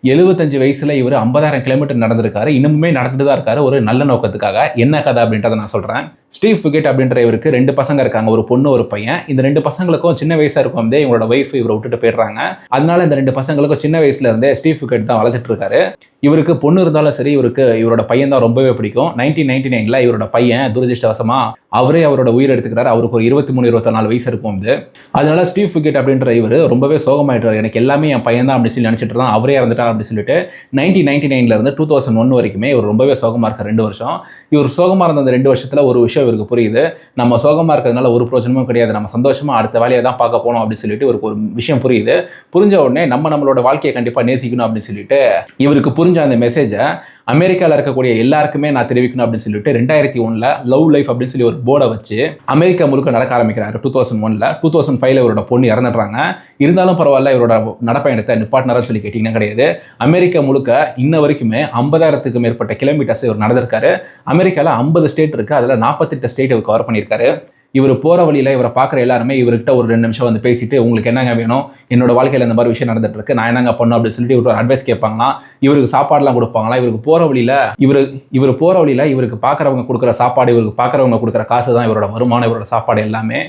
75 வயசுல இவர் 50,000 கிலோமீட்டர் நடந்திருக்காரு. இன்னுமே நடந்துட்டு தான் இருக்காரு ஒரு நல்ல நோக்கத்துக்காக. என்ன கதை அப்படின்றத நான் சொல்றேன். ஸ்டீவ் ஃபுகெட் அப்படின்ற இவருக்கு 2 பசங்க இருக்காங்க. ஒரு பொண்ணு, ஒரு பையன். இந்த 2 பசங்களுக்கும் சின்ன வயசா இருக்கும் போதே இவங்களோட வைஃப் இவரை விட்டுட்டு போயிடுறாங்க. அதனால இந்த 2 பசங்களுக்கும் சின்ன வயசுல இருந்தே ஸ்டீவ் ஃபுகெட் தான் வளர்த்துட்டு இருக்காரு. இவருக்கு பொண்ணு இருந்தாலும் சரி, இவருக்கு இவரோட பையன் தான் ரொம்பவே பிடிக்கும். 1999ல இவரோட பையன் துரதிர்ஷ்டவசமா அவரே அவரோட உயிர் எடுத்துக்கிறாரு. அவருக்கு ஒரு 23, 24 வயசு இருக்கும் போது. அதனால ஸ்டீவ் ஃபுகெட் அப்படின்ற இவர் ரொம்பவே சோகமாயிட்டாரு. எனக்கு எல்லாமே என் பையன் தான் அப்படின்னு சொல்லி நினைச்சிட்டு இருந்தான். அவரே இறந்துட்டார் அப்படின்னு சொல்லிட்டு 1999ல இருந்து 2001 வரைக்குமே இவர் ரொம்பவே சோகமா இருக்கார் 2 வருஷம். இவர் சோகமா இருந்த அந்த 2 வருஷத்துல ஒரு விஷயம் இவருக்கு புரியுது. நம்ம சோகமா இருக்கிறதுனால ஒரு பிரயோஜனமும் கிடையாது. நம்ம சந்தோஷமா அடுத்த வேலையை தான் பார்க்க போனோம் அப்படின்னு சொல்லிட்டு இவருக்கு ஒரு விஷயம் புரியுது. புரிஞ்ச உடனே நம்மளோட வாழ்க்கையை கண்டிப்பா நேசிக்கணும் அப்படின்னு சொல்லிட்டு இவருக்கு புரிஞ்ச அந்த மெசேஜை அமெரிக்காவில் இருக்கக்கூடிய எல்லாருக்குமே நான் தெரிவிக்கணும் அப்படின்னு சொல்லிட்டு 2001ல லவ் லைஃப் அப்படின்னு சொல்லி ஒரு போர்டை வச்சு அமெரிக்கா முழுக்க நடக்க ஆரம்பிக்கிறாரு. 2001ல 2005ல இவரோட பொண்ணு இறந்துடுறாங்க. இருந்தாலும் பரவாயில்ல, இவரோட நடப்பயணத்தை நிப்பாட்டினார்னு சொல்லி கேட்டீங்கன்னா கிடையாது. அமெரிக்கா முழுக்க இன்ன வரைக்குமே 50,000க்கு மேற்பட்ட கிலோமீட்டர்ஸ் இவர் நடந்திருக்காரு. அமெரிக்காவில் 50 ஸ்டேட் இருக்கு. அதில் 48 ஸ்டேட் இவர் கவர் பண்ணியிருக்காரு. இவர் போகிற வழியில் இவரை பார்க்குற எல்லாருமே இவர்கிட்ட ஒரு 2 நிமிஷம் வந்து பேசிட்டு, உங்களுக்கு என்னங்க வேணும், என்னோட வாழ்க்கையில் இந்த மாதிரி விஷயம் நடந்துட்டு இருக்கு, நான் என்னங்க பண்ணணும் அப்படின்னு சொல்லிட்டு இவர் ஒரு அட்வைஸ் கேட்பாங்களாம். இவருக்கு சாப்பாடுலாம் கொடுப்பாங்களா. இவருக்கு போகிற வழியில் இவர் போகிற வழியில் இவருக்கு பார்க்குறவங்க கொடுக்குற சாப்பாடு, இவருக்கு பார்க்குறவங்க கொடுக்குற காசு தான் இவரோட வருமானம், இவரோட சாப்பாடு எல்லாமே.